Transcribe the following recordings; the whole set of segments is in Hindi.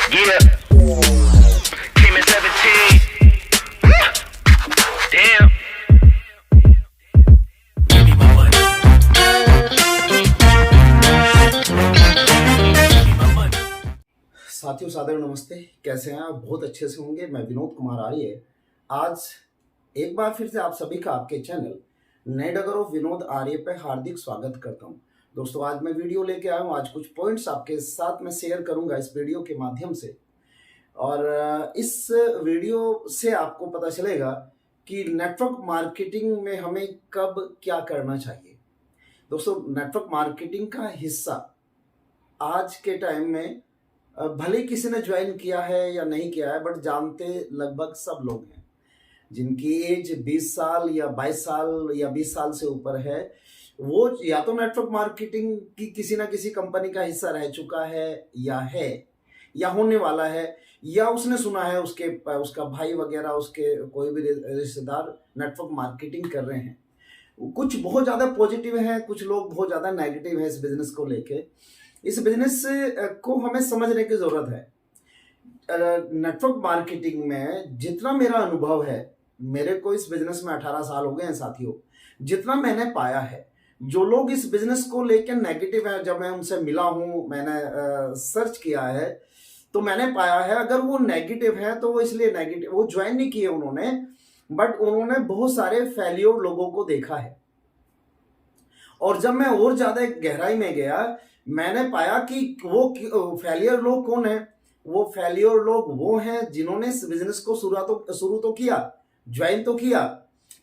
Yeah, came at 17. Damn. साथियों सादर नमस्ते। कैसे हैं आप? बहुत अच्छे से होंगे। मैं विनोद कुमार आर्य आज एक बार फिर से आप सभी का आपके चैनल नए डगर ऑफ विनोद आर्य पे हार्दिक स्वागत करता हूं। दोस्तों, आज मैं वीडियो लेके आया हूं। आज कुछ पॉइंट्स आपके साथ में शेयर करूंगा इस वीडियो के माध्यम से, और इस वीडियो से आपको पता चलेगा कि नेटवर्क मार्केटिंग में हमें कब क्या करना चाहिए। दोस्तों, नेटवर्क मार्केटिंग का हिस्सा आज के टाइम में भले किसी ने ज्वाइन किया है या नहीं किया है, बट जानते लगभग सब लोग हैं। जिनकी एज 20 साल या 22 साल या 20 साल से ऊपर है, वो या तो नेटवर्क मार्केटिंग की किसी ना किसी कंपनी का हिस्सा रह चुका है या होने वाला है, या उसने सुना है उसका भाई वगैरह, उसके कोई भी रिश्तेदार नेटवर्क मार्केटिंग कर रहे हैं। कुछ बहुत ज़्यादा पॉजिटिव हैं, कुछ लोग बहुत ज़्यादा नेगेटिव हैं इस बिजनेस को लेके। इस बिजनेस को हमें समझने की जरूरत है। नेटवर्क मार्केटिंग में जितना मेरा अनुभव है, मेरे को इस बिजनेस में 18 साल हो गए हैं साथियों, जितना मैंने पाया है, जो लोग इस बिजनेस को लेकर नेगेटिव है, जब मैं उनसे मिला हूं, मैंने सर्च किया है, तो मैंने पाया है अगर वो नेगेटिव है तो वो इसलिए नेगेटिव, वो ज्वाइन नहीं किए उन्होंने, बट उन्होंने बहुत सारे फेल्योर लोगों को देखा है। और जब मैं और ज्यादा गहराई में गया, मैंने पाया कि वो फेलियर लोग कौन है। वो फेलियर लोग वो हैं जिन्होंने इस बिजनेस को शुरू तो किया, ज्वाइन तो किया,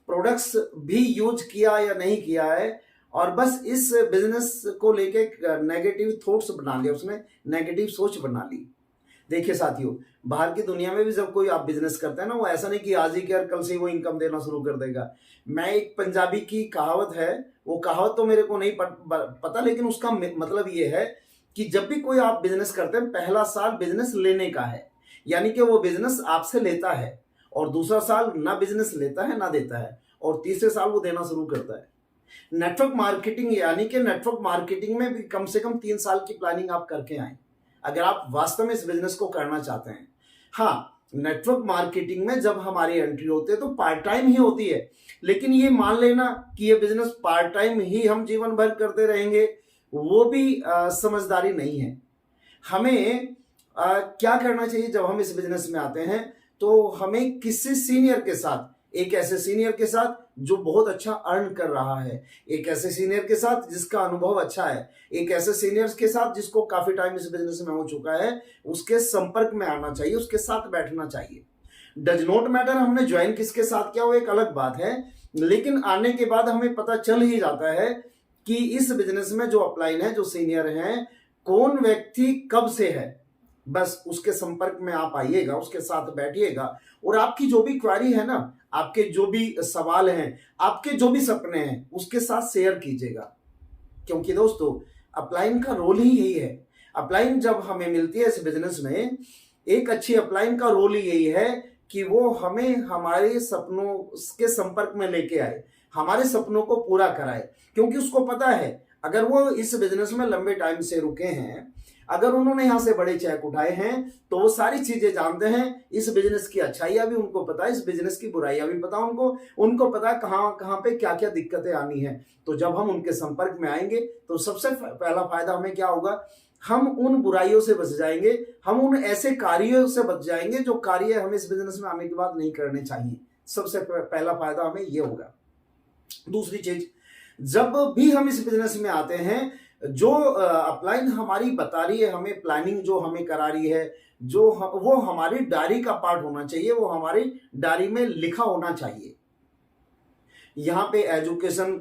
प्रोडक्ट्स भी यूज किया या नहीं किया है, और बस इस बिजनेस को लेके नेगेटिव थॉट्स बना लिया, उसने नेगेटिव सोच बना ली। देखिए साथियों, बाहर की दुनिया में भी जब कोई आप बिजनेस करते हैं ना, वो ऐसा नहीं कि आज ही कर कल से वो इनकम देना शुरू कर देगा। मैं एक पंजाबी की कहावत है, वो कहावत तो मेरे को नहीं पता, लेकिन उसका मतलब ये है कि जब भी कोई आप बिजनेस करते हैं, पहला साल बिजनेस लेने का है, यानी कि वो बिजनेस आपसे लेता है, और दूसरा साल ना बिजनेस लेता है ना देता है, और तीसरे साल वो देना शुरू करता है। नेटवर्क मार्केटिंग, यानी कि नेटवर्क मार्केटिंग में भी कम से कम 3 साल की प्लानिंग आप करके आए, अगर आप वास्तव में इस बिजनेस को करना चाहते हैं। हाँ, नेटवर्क मार्केटिंग में जब हमारी एंट्री होती है तो पार्ट टाइम ही होती है, लेकिन ये मान लेना कि ये बिजनेस पार्ट टाइम ही हम जीवन भर करते रहेंगे, वो भी समझदारी नहीं है। हमें क्या करना चाहिए जब हम इस बिजनेस में आते हैं, तो हमें किसी सीनियर के साथ, एक ऐसे सीनियर के साथ जो बहुत अच्छा अर्न कर रहा है, एक ऐसे सीनियर के साथ जिसका अनुभव अच्छा है, एक ऐसे सीनियर के साथ जिसको काफी टाइम इस बिजनेस में हो चुका है, उसके संपर्क में आना चाहिए, उसके साथ बैठना चाहिए। डज नॉट मैटर हमने ज्वाइन किसके साथ किया, वो एक अलग बात है, लेकिन आने के बाद हमें पता चल ही जाता है कि इस बिजनेस में जो अपलाइन है, जो सीनियर हैं, कौन व्यक्ति कब से है। बस उसके संपर्क में आप आइएगा, उसके साथ बैठिएगा, और आपकी जो भी क्वेरी है ना, आपके जो भी सवाल हैं, आपके जो भी सपने हैं, उसके साथ शेयर कीजिएगा। क्योंकि दोस्तों, अपलाइन का रोल ही यही है। अपलाइन जब हमें मिलती है इस बिजनेस में, एक अच्छी अपलाइन का रोल ही यही है कि वो हमें हमारे सपनों के संपर्क में लेके आए, हमारे सपनों को पूरा कराए। क्योंकि उसको पता है, अगर वो इस बिजनेस में लंबे टाइम से रुके हैं, अगर उन्होंने यहां से बड़े चेक उठाए हैं, तो वो सारी चीजें जानते हैं। इस बिजनेस की अच्छाइयां भी उनको पता है, इस बिजनेस की बुराइयां भी पता उनको पता कहां पे क्या क्या दिक्कतें आनी है। तो जब हम उनके संपर्क में आएंगे, तो सबसे पहला फायदा हमें क्या होगा, हम उन बुराइयों से बच जाएंगे, हम उन ऐसे कार्यों से बच जाएंगे जो कार्य हमें इस बिजनेस में आने के बाद नहीं करने चाहिए। सबसे पहला फायदा हमें ये होगा। दूसरी चीज, जब भी हम इस बिजनेस में आते हैं, जो अपलाइन हमारी बता रही है, हमें प्लानिंग जो हमें करा रही है, वो हमारी डायरी का पार्ट होना चाहिए, वो हमारी डायरी में लिखा होना चाहिए। यहाँ पे एजुकेशन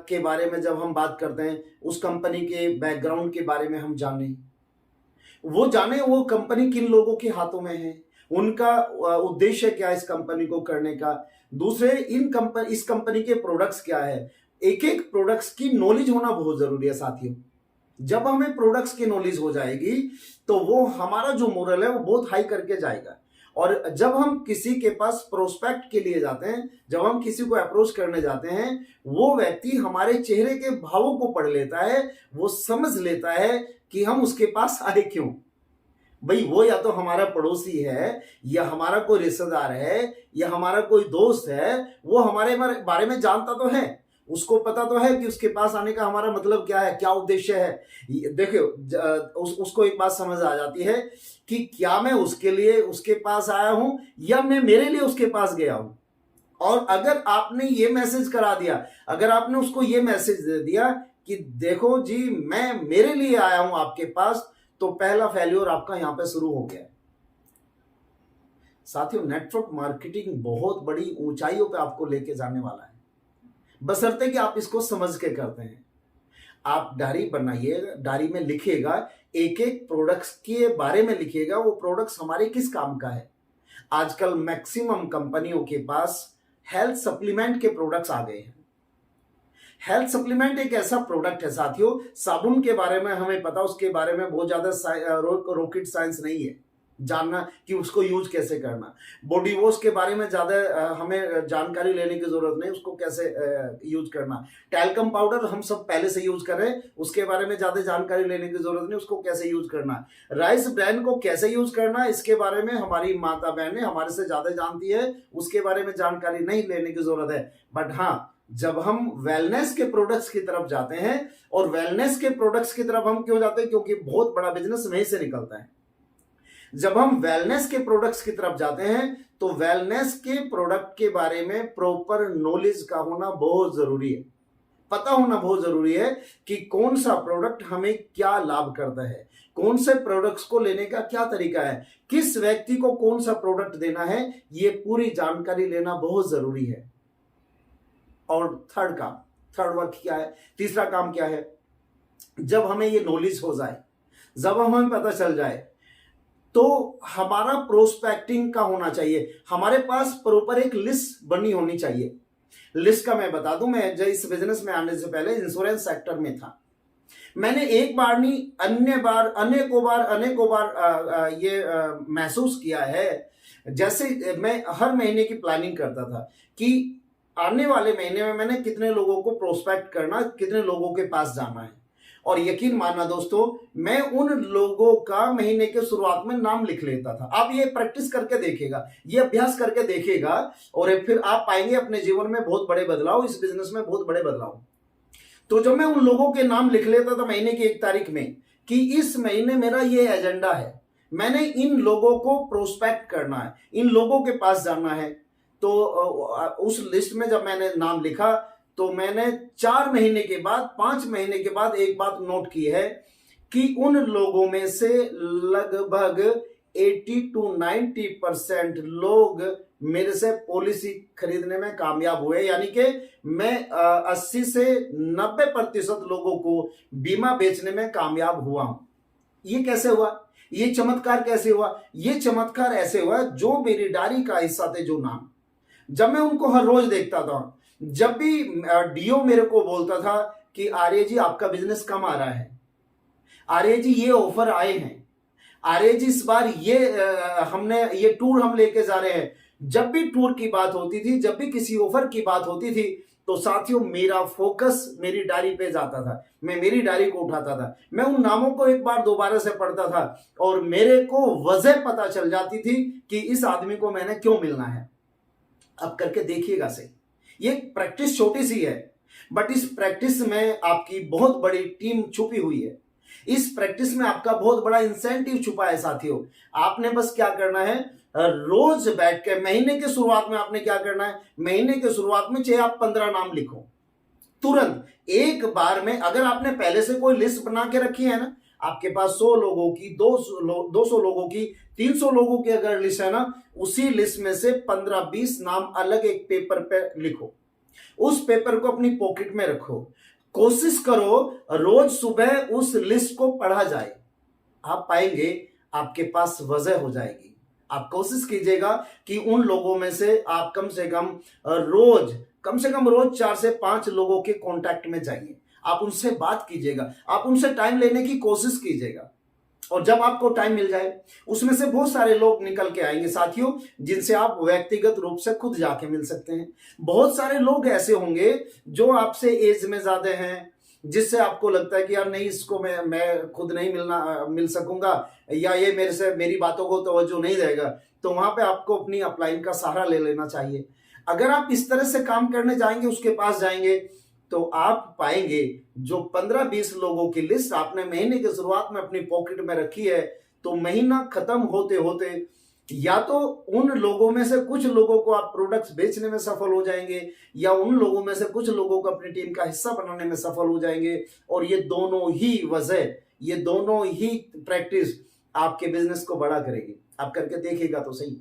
के बारे में जब हम बात करते हैं, उस कंपनी के बैकग्राउंड के बारे में हम जाने वो कंपनी किन लोगों के हाथों में है, उनका उद्देश्य क्या है इस कंपनी को करने का। दूसरे, इस कंपनी के प्रोडक्ट्स क्या है, एक एक प्रोडक्ट्स की नॉलेज होना बहुत जरूरी है साथियों। जब हमें प्रोडक्ट्स की नॉलेज हो जाएगी, तो वो हमारा जो मोरल है वो बहुत हाई करके जाएगा। और जब हम किसी के पास प्रोस्पेक्ट के लिए जाते हैं, जब हम किसी को अप्रोच करने जाते हैं, वो व्यक्ति हमारे चेहरे के भावों को पढ़ लेता है, वो समझ लेता है कि हम उसके पास आए क्यों। भाई वो या तो हमारा पड़ोसी है, या हमारा कोई रिश्तेदार है, या हमारा कोई दोस्त है, वो हमारे बारे में जानता तो है, उसको पता तो है कि उसके पास आने का हमारा मतलब क्या है, क्या उद्देश्य है। देखियो, उसको एक बात समझ आ जाती है कि क्या मैं उसके लिए उसके पास आया हूं, या मैं मेरे लिए उसके पास गया हूं। और अगर आपने ये मैसेज करा दिया, अगर आपने उसको ये मैसेज दे दिया कि देखो जी मैं मेरे लिए आया हूं आपके पास, तो पहला फेल्योर आपका यहां पे शुरू हो गया है। साथियों, नेटवर्क मार्केटिंग बहुत बड़ी ऊंचाइयों पे आपको लेके जाने वाला है, बशर्ते कि आप इसको समझ के करते हैं। आप डायरी बनाइएगा, डायरी में लिखिएगा, एक एक प्रोडक्ट्स के बारे में लिखिएगा, वो प्रोडक्ट्स हमारे किस काम का है। आजकल मैक्सिमम कंपनियों के पास हेल्थ सप्लीमेंट के प्रोडक्ट्स आ गए हैं। हेल्थ सप्लीमेंट एक ऐसा प्रोडक्ट है साथियों, साबुन के बारे में हमें पता, उसके बारे में बहुत ज्यादा रॉकेट साइंस नहीं है जानना कि उसको यूज कैसे करना। बॉडी वॉश के बारे में ज्यादा हमें जानकारी लेने की जरूरत नहीं, उसको कैसे यूज करना। टैल्कम पाउडर हम सब पहले से यूज कर रहे हैं, उसके बारे में ज्यादा जानकारी लेने की जरूरत नहीं, उसको कैसे यूज करना। राइस ब्रांड को कैसे यूज करना, इसके बारे में हमारी माता बहनें हमारे से ज्यादा जानती है, उसके बारे में जानकारी नहीं लेने की जरूरत है। बट हाँ, जब हम वेलनेस के प्रोडक्ट्स की तरफ जाते हैं, और वेलनेस के प्रोडक्ट्स की तरफ हम क्यों जाते हैं, क्योंकि बहुत बड़ा बिजनेस वहीं से निकलता है। जब हम वेलनेस के प्रोडक्ट्स की तरफ जाते हैं, तो वेलनेस के प्रोडक्ट के बारे में प्रॉपर नॉलेज का होना बहुत जरूरी है, पता होना बहुत जरूरी है कि कौन सा प्रोडक्ट हमें क्या लाभ करता है, कौन से प्रोडक्ट्स को लेने का क्या तरीका है, किस व्यक्ति को कौन सा प्रोडक्ट देना है, ये पूरी जानकारी लेना बहुत जरूरी है। और थर्ड वर्क क्या है, तीसरा काम क्या है, जब हमें ये नॉलेज हो जाए, जब हमें पता चल जाए, तो हमारा प्रोस्पेक्टिंग का होना चाहिए। हमारे पास प्रॉपर एक लिस्ट बनी होनी चाहिए। लिस्ट का मैं बता दूं, मैं जब इस बिजनेस में आने से पहले इंश्योरेंस सेक्टर में था। मैंने एक बार नहीं, अनेकों बार ये महसूस किया है। जैसे मैं हर महीने की प्लानिंग करता था कि आने वाले महीने में मैंने कितने लोगों को प्रोस्पेक्ट करना, कितने लोगों के पास जाना है। और यकीन मानना दोस्तों, मैं उन लोगों का महीने के शुरुआत में नाम लिख लेता था। आप ये प्रैक्टिस करके देखिएगा, ये अभ्यास करके देखिएगा, और फिर आप पाएंगे अपने जीवन में बहुत बड़े बदलाव, इस बिजनेस में बहुत बड़े बदलाव। तो जब मैं उन लोगों के नाम लिख लेता था महीने की 1 तारीख में कि इस महीने मेरा ये एजेंडा है, मैंने इन लोगों को प्रोस्पेक्ट करना है, इन लोगों के पास जाना है, तो उस लिस्ट में जब मैंने नाम लिखा, तो मैंने 4 महीने के बाद, 5 महीने के बाद एक बात नोट की है कि उन लोगों में से लगभग 80 to 90% लोग मेरे से पॉलिसी खरीदने में कामयाब हुए। यानी कि मैं 80 से 90% लोगों को बीमा बेचने में कामयाब हुआ हूं। ये कैसे हुआ, ये चमत्कार कैसे हुआ? ये चमत्कार ऐसे हुआ, जो मेरी डायरी का हिस्सा थे, जो नाम, जब मैं उनको हर रोज देखता था, जब भी डीओ मेरे को बोलता था कि आर्य जी आपका बिजनेस कम आ रहा है, आर्य जी ये ऑफर आए हैं, आर्य जी इस बार ये हमने ये टूर हम लेके जा रहे हैं, जब भी टूर की बात होती थी, जब भी किसी ऑफर की बात होती थी, तो साथियों मेरा फोकस मेरी डायरी पे जाता था। मैं मेरी डायरी को उठाता था, मैं उन नामों को एक बार दोबारा से पढ़ता था, और मेरे को वजह पता चल जाती थी कि इस आदमी को मैंने क्यों मिलना है। अब करके देखिएगा सही, ये प्रैक्टिस छोटी सी है, बट इस प्रैक्टिस में आपकी बहुत बड़ी टीम छुपी हुई है। इस प्रैक्टिस में आपका बहुत बड़ा इंसेंटिव छुपा है साथियों। आपने बस क्या करना है, रोज बैठ के, महीने के शुरुआत में आपने क्या करना है, महीने के शुरुआत में चाहे आप 15 नाम लिखो, तुरंत एक बार में। अगर आपने पहले से कोई लिस्ट बना के रखी है ना, आपके पास 100 लोगों की, 200 लोगों की, 300 लोगों की अगर लिस्ट है ना, उसी लिस्ट में से 15-20 नाम अलग एक पेपर पे लिखो, उस पेपर को अपनी पॉकेट में रखो। कोशिश करो रोज सुबह उस लिस्ट को पढ़ा जाए, आप पाएंगे आपके पास वजह हो जाएगी। आप कोशिश कीजिएगा कि उन लोगों में से आप कम से कम रोज 4 से 5 लोगों के कांटेक्ट में जाइए, आप उनसे बात कीजिएगा, आप उनसे टाइम लेने की कोशिश कीजिएगा। और जब आपको टाइम मिल जाए, उसमें से बहुत सारे लोग निकल के आएंगे साथियों, जिनसे आप व्यक्तिगत रूप से खुद जाके मिल सकते हैं। बहुत सारे लोग ऐसे होंगे जो आपसे एज में ज्यादा हैं, जिससे आपको लगता है कि यार नहीं, इसको मैं खुद नहीं मिल सकूंगा, या ये मेरी बातों को तवज्जो नहीं देगा, तो वहां पे आपको अपनी अपलाइन का सहारा ले लेना चाहिए। अगर आप इस तरह से काम करने जाएंगे, उसके पास जाएंगे, तो आप पाएंगे जो 15-20 लोगों की लिस्ट आपने महीने की शुरुआत में अपनी पॉकेट में रखी है, तो महीना खत्म होते होते या तो उन लोगों में से कुछ लोगों को आप प्रोडक्ट्स बेचने में सफल हो जाएंगे, या उन लोगों में से कुछ लोगों को अपनी टीम का हिस्सा बनाने में सफल हो जाएंगे। और ये दोनों ही वजह, ये दोनों ही प्रैक्टिस आपके बिजनेस को बड़ा करेगी। आप करके देखिएगा तो सही।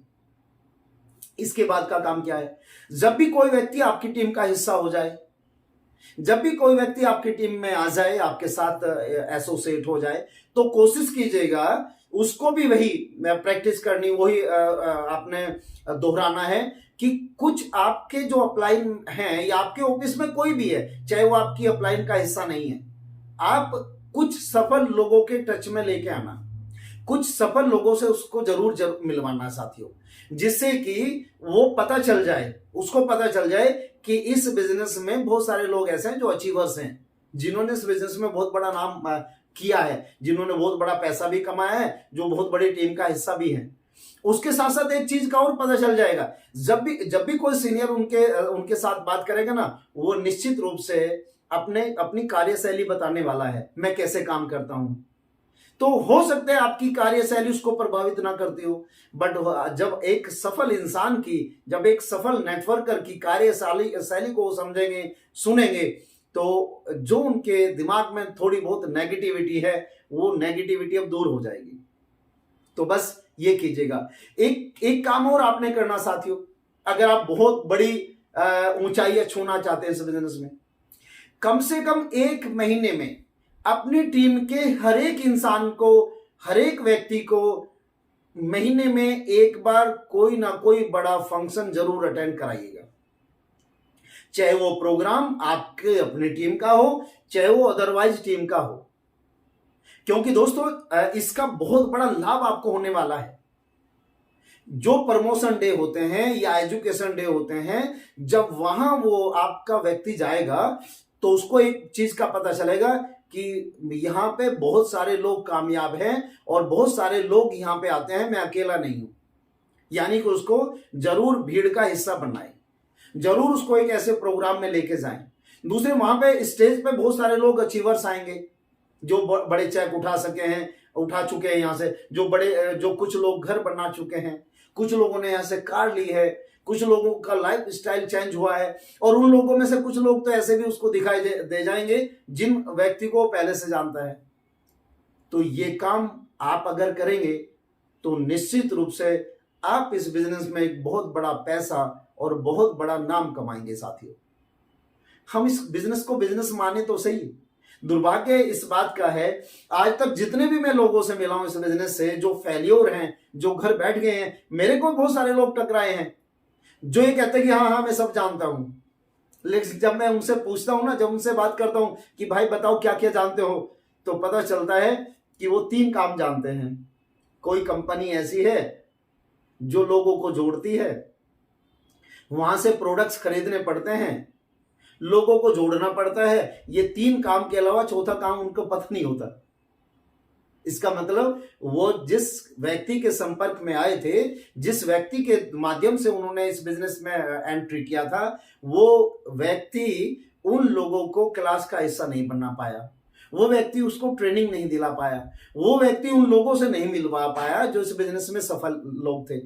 इसके बाद का काम क्या है? जब भी कोई व्यक्ति आपकी टीम का हिस्सा हो जाए, जब भी कोई व्यक्ति आपकी टीम में आ जाए, आपके साथ एसोसिएट हो जाए, तो कोशिश कीजिएगा उसको भी वही प्रैक्टिस करनी, वही आपने दोहराना है कि कुछ आपके जो अपलाइन हैं, या आपके ऑफिस में कोई भी है, चाहे वो आपकी अपलाइन का हिस्सा नहीं है, आप कुछ सफल लोगों के टच में लेके आना, कुछ सफल लोगों से उसको जरूर मिलवाना साथियों, जिससे कि वो पता चल जाए, उसको पता चल जाए कि इस बिजनेस में बहुत सारे लोग ऐसे हैं जो अचीवर्स हैं, जिन्होंने इस बिजनेस में बहुत बड़ा नाम किया है, जिन्होंने बहुत बड़ा पैसा भी कमाया है, जो बहुत बड़ी टीम का हिस्सा भी है। उसके साथ साथ एक चीज का और पता चल जाएगा, जब भी कोई सीनियर उनके साथ बात करेगा ना, वो निश्चित रूप से अपनी कार्यशैली बताने वाला है, मैं कैसे काम करता हूं। तो हो सकता है आपकी कार्यशैली उसको प्रभावित ना करती हो, बट जब एक सफल इंसान की, जब एक सफल नेटवर्कर की कार्यशैली को समझेंगे, सुनेंगे, तो जो उनके दिमाग में थोड़ी बहुत नेगेटिविटी है, वो नेगेटिविटी अब दूर हो जाएगी। तो बस ये कीजिएगा। एक काम और आपने करना साथियों, अगर आप बहुत बड़ी ऊंचाइयां छूना चाहते हैं इस बिजनेस में, कम से कम 1 महीने में अपनी टीम के हर एक इंसान को, हर एक व्यक्ति को महीने में एक बार कोई ना कोई बड़ा फंक्शन जरूर अटेंड कराइएगा। चाहे वो प्रोग्राम आपके अपनी टीम का हो, चाहे वो अदरवाइज टीम का हो, क्योंकि दोस्तों इसका बहुत बड़ा लाभ आपको होने वाला है। जो प्रमोशन डे होते हैं या एजुकेशन डे होते हैं, जब वहां वो आपका व्यक्ति जाएगा, तो उसको एक चीज का पता चलेगा कि यहां पे बहुत सारे लोग कामयाब हैं और बहुत सारे लोग यहां पे आते हैं, मैं अकेला नहीं हूं। यानी कि उसको जरूर भीड़ का हिस्सा बनाए, जरूर उसको एक ऐसे प्रोग्राम में लेके जाएं। दूसरे, वहां पे स्टेज पे बहुत सारे लोग अचीवर्स आएंगे, जो बड़े चेक उठा चुके हैं यहां से, जो कुछ लोग घर बना चुके हैं, कुछ लोगों ने यहां से कार ली है, कुछ लोगों का लाइफ स्टाइल चेंज हुआ है, और उन लोगों में से कुछ लोग तो ऐसे भी उसको दिखाई दे जाएंगे जिन व्यक्ति को पहले से जानता है। तो ये काम आप अगर करेंगे तो निश्चित रूप से आप इस बिजनेस में एक बहुत बड़ा पैसा और बहुत बड़ा नाम कमाएंगे साथियों। हम इस बिजनेस को बिजनेस माने तो सही, दुर्भाग्य इस बात का है, आज तक जितने भी मैं लोगों से मिला हूं इस बिजनेस से, जो फेल्योर हैं, जो घर बैठ गए हैं, मेरे को बहुत सारे लोग टकराए हैं जो ये कहते हैं कि हाँ मैं सब जानता हूं। लेकिन जब मैं उनसे पूछता हूं ना, जब उनसे बात करता हूं कि भाई बताओ क्या क्या जानते हो, तो पता चलता है कि वो 3 काम जानते हैं। कोई कंपनी ऐसी है जो लोगों को जोड़ती है, वहां से प्रोडक्ट्स खरीदने पड़ते हैं, लोगों को जोड़ना पड़ता है। ये 3 काम के अलावा चौथा काम उनको पता नहीं होता। इसका मतलब वो जिस व्यक्ति के संपर्क में आए थे, जिस व्यक्ति के माध्यम से उन्होंने इस बिजनेस में एंट्री किया था, वो व्यक्ति उन लोगों को क्लास का हिस्सा नहीं बनना पाया, वो व्यक्ति उसको ट्रेनिंग नहीं दिला पाया, वो व्यक्ति उन लोगों से नहीं मिलवा पाया जो इस बिजनेस में सफल लोग थे।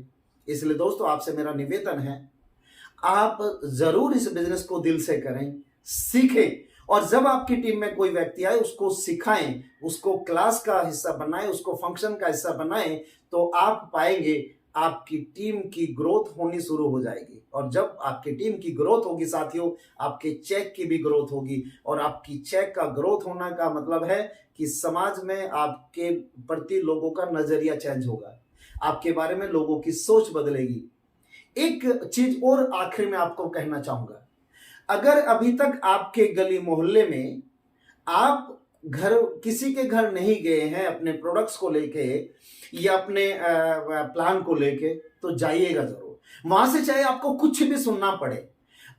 इसलिए दोस्तों आपसे मेरा निवेदन है, आप जरूर इस बिजनेस को दिल से करें, सीखें, और जब आपकी टीम में कोई व्यक्ति आए उसको सिखाएं, उसको क्लास का हिस्सा बनाएं, उसको फंक्शन का हिस्सा बनाएं, तो आप पाएंगे आपकी टीम की ग्रोथ होनी शुरू हो जाएगी। और जब आपकी टीम की ग्रोथ होगी साथियों, आपके चेक की भी ग्रोथ होगी, और आपकी चेक का ग्रोथ होना का मतलब है कि समाज में आपके प्रति लोगों का नजरिया चेंज होगा, आपके बारे में लोगों की सोच बदलेगी। एक चीज और आखिर में आपको कहना चाहूंगा, अगर अभी तक आपके गली मोहल्ले में आप किसी के घर नहीं गए हैं अपने प्रोडक्ट्स को लेके या अपने प्लान को लेके, तो जाइएगा जरूर। वहां से चाहे आपको कुछ भी सुनना पड़े,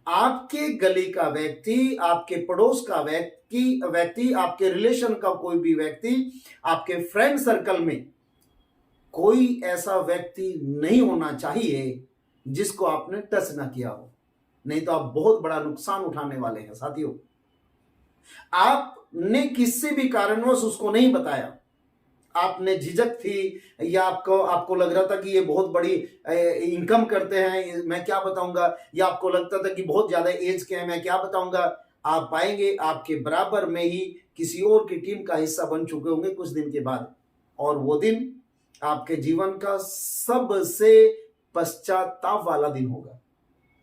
आपके गली का व्यक्ति, आपके पड़ोस का व्यक्ति, आपके रिलेशन का कोई भी व्यक्ति, आपके फ्रेंड सर्कल में कोई ऐसा व्यक्ति नहीं होना चाहिए जिसको आपने टच ना किया हो, नहीं तो आप बहुत बड़ा नुकसान उठाने वाले हैं साथियों। आपने किसी भी कारणवश उसको नहीं बताया, आपने झिझक थी या आपको लग रहा था कि ये बहुत बड़ी इनकम करते हैं, मैं क्या बताऊंगा, या आपको लगता था कि बहुत ज्यादा एज के हैं, मैं क्या बताऊंगा। आप पाएंगे आपके बराबर में ही किसी और की टीम का हिस्सा बन चुके होंगे कुछ दिन के बाद, और वो दिन आपके जीवन का सबसे पश्चाताप वाला दिन होगा।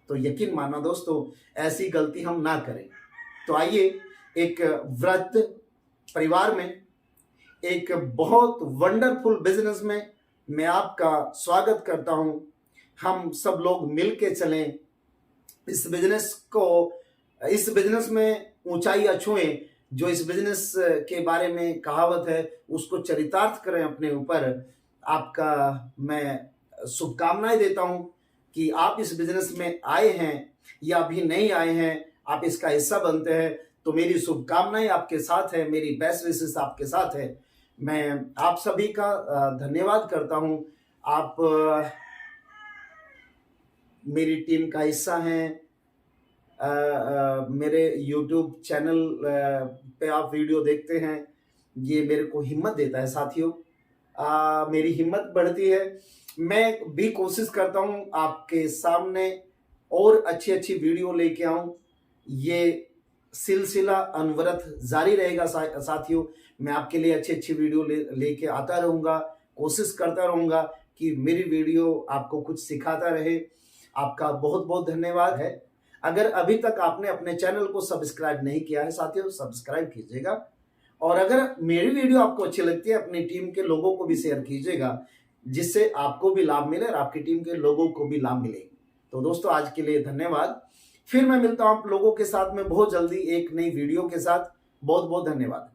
तो यकीन माना दोस्तों, ऐसी गलती हम ना करें। तो आइए, एक वृद्ध परिवार में एक बहुत वंडरफुल बिजनेस में मैं आपका स्वागत करता हूं। हम सब लोग मिलके चलें, इस बिजनेस में ऊंचाइयां छुएं। जो इस बिजनेस के बारे में कहावत है उसको चरितार्थ करें अपने ऊपर। आपका मैं शुभकामनाएं देता हूं कि आप इस बिजनेस में आए हैं या अभी नहीं आए हैं, आप इसका हिस्सा बनते हैं, तो मेरी शुभकामनाएं आपके साथ है, मेरी बेस्ट विशेस आपके साथ है। मैं आप सभी का धन्यवाद करता हूं। आप मेरी टीम का हिस्सा हैं। मेरे YouTube चैनल पे आप वीडियो देखते हैं, ये मेरे को हिम्मत देता है साथियों। मेरी हिम्मत बढ़ती है। मैं भी कोशिश करता हूं आपके सामने और अच्छी अच्छी वीडियो लेके आऊं। ये सिलसिला अनवरत जारी रहेगा साथियों। मैं आपके लिए अच्छी अच्छी वीडियो लेके आता रहूंगा, कोशिश करता रहूंगा कि मेरी वीडियो आपको कुछ सिखाता रहे। आपका बहुत बहुत धन्यवाद है। अगर अभी तक आपने अपने चैनल को सब्सक्राइब नहीं किया है साथियों, सब्सक्राइब कीजिएगा, और अगर मेरी वीडियो आपको अच्छी लगती है अपनी टीम के लोगों को भी शेयर कीजिएगा, जिससे आपको भी लाभ मिले और आपकी टीम के लोगों को भी लाभ मिले। तो दोस्तों, आज के लिए धन्यवाद। फिर मैं मिलता हूं आप लोगों के साथ में बहुत जल्दी एक नई वीडियो के साथ। बहुत बहुत धन्यवाद।